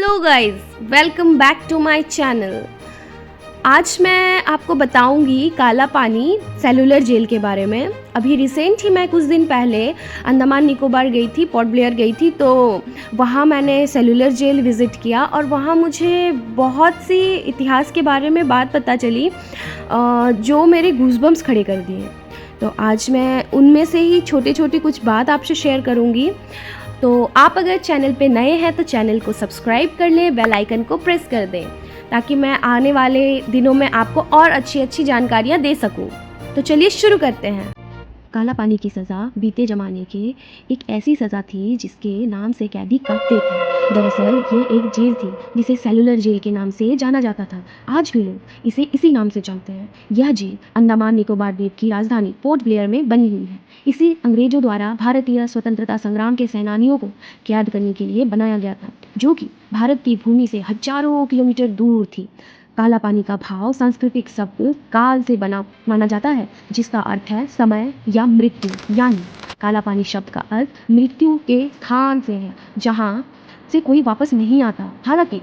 Hello guys, welcome back to my channel. आज मैं आपको बताऊंगी काला पानी सेलुलर जेल के बारे में। अभी रिसेंट ही मैं कुछ दिन पहले अंडमान निकोबार गई थी, पोर्ट ब्लेयर गई थी, तो वहाँ मैंने सेलुलर जेल विज़िट किया और वहाँ मुझे बहुत सी इतिहास के बारे में बात पता चली जो मेरे गूज़बम्प्स खड़े कर दिए। तो आज मैं उनमें से ही छोटे छोटे कुछ बात आपसे शेयर करूँगी। तो आप अगर चैनल पे नए हैं तो चैनल को सब्सक्राइब कर लें, बेल आइकन को प्रेस कर दें ताकि मैं आने वाले दिनों में आपको और अच्छी जानकारियाँ दे सकूं। तो चलिए शुरू करते हैं। काला पानी की सज़ा बीते ज़माने की एक ऐसी सज़ा थी जिसके नाम से कैदी कांपते थे। दरअसल ये एक जेल थी जिसे सेलुलर जेल के नाम से जाना जाता था। आज भी लोग इसे इसी नाम से जानते हैं। यह जेल अंडमान निकोबार द्वीप की राजधानी पोर्ट ब्लेयर में बनी हुई है। इसे अंग्रेजों द्वारा भारतीय स्वतंत्रता संग्राम के सेनानियों को कैद करने के लिए बनाया गया था, जो कि भारत की भूमि से हजारों किलोमीटर दूर थी। काला पानी का भाव सांस्कृतिक शब्द काल से बना माना जाता है, जिसका अर्थ है समय या मृत्यु। यानी काला पानी शब्द का अर्थ मृत्यु के स्थान से है, जहाँ से कोई वापस नहीं आता। हालांकि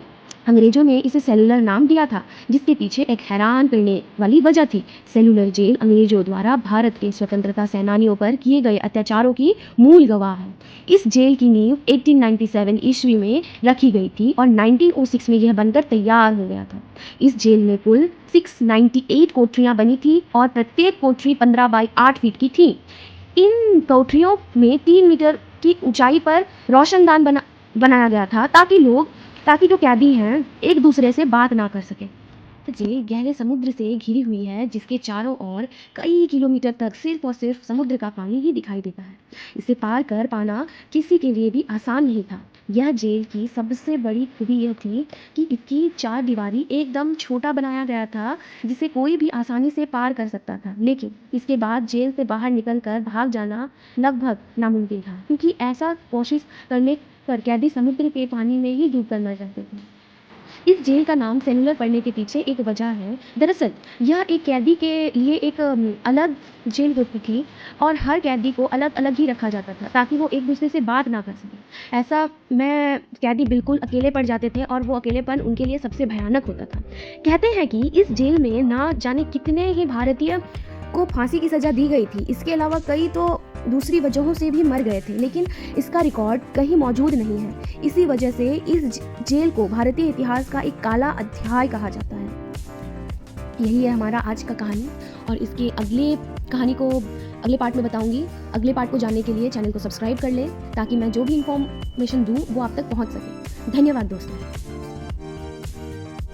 अंग्रेजों ने इसे सेलुलर नाम दिया था, जिसके पीछे एक हैरान करने वाली वजह थी। सेलुलर जेल अंग्रेजों द्वारा भारत के स्वतंत्रता सेनानियों पर किए गए अत्याचारों की मूल गवाह है। इस जेल की नींव 1897 ईस्वी में रखी गई थी और 1906 में यह बनकर तैयार हो गया था। इस जेल में कुल 698 कोठरियां बनी थी और प्रत्येक कोठरी 15 बाई 8 फीट की थी। इन कोठरियों में 3 मीटर की ऊंचाई पर रोशनदान बनाया गया था ताकि जो कैदी हैं एक दूसरे से बात ना कर सके। जेल गहरे समुद्र से घिरी हुई है, जिसके चारों ओर कई किलोमीटर तक सिर्फ और सिर्फ समुद्र का पानी ही दिखाई देता है। इसे पार कर पाना किसी के लिए भी आसान नहीं था। यह जेल की सबसे बड़ी खूबी यह थी कि इसकी चार दीवारी एकदम छोटा बनाया गया था, जिसे कोई भी आसानी से पार कर सकता था। लेकिन इसके बाद जेल से बाहर निकलकर भाग जाना लगभग नामुमकिन था, क्योंकि ऐसा कोशिश करने पर कैदी समुद्र के पानी में ही डूब करना चाहते थे। इस जेल का नाम सेलुलर पड़ने के पीछे एक वजह है। दरअसल यह एक कैदी के लिए एक अलग जेल होती थी और हर कैदी को अलग अलग ही रखा जाता था ताकि वो एक दूसरे से बात ना कर सके। ऐसा में कैदी बिल्कुल अकेले पड़ जाते थे और वो अकेलेपन उनके लिए सबसे भयानक होता था। कहते हैं कि इस जेल में ना जाने कितने ही भारतीय को फांसी की सज़ा दी गई थी। इसके अलावा कई तो दूसरी वजहों से भी मर गए थे, लेकिन इसका रिकॉर्ड कहीं मौजूद नहीं है। इसी वजह से इस जेल को भारतीय इतिहास का एक काला अध्याय कहा जाता है। यही है हमारा आज का कहानी और इसके अगले कहानी को अगले पार्ट में बताऊंगी। अगले पार्ट को जानने के लिए चैनल को सब्सक्राइब कर लें ताकि मैं जो भी इंफॉर्मेशन दूँ वो आप तक पहुँच सके। धन्यवाद दोस्तों।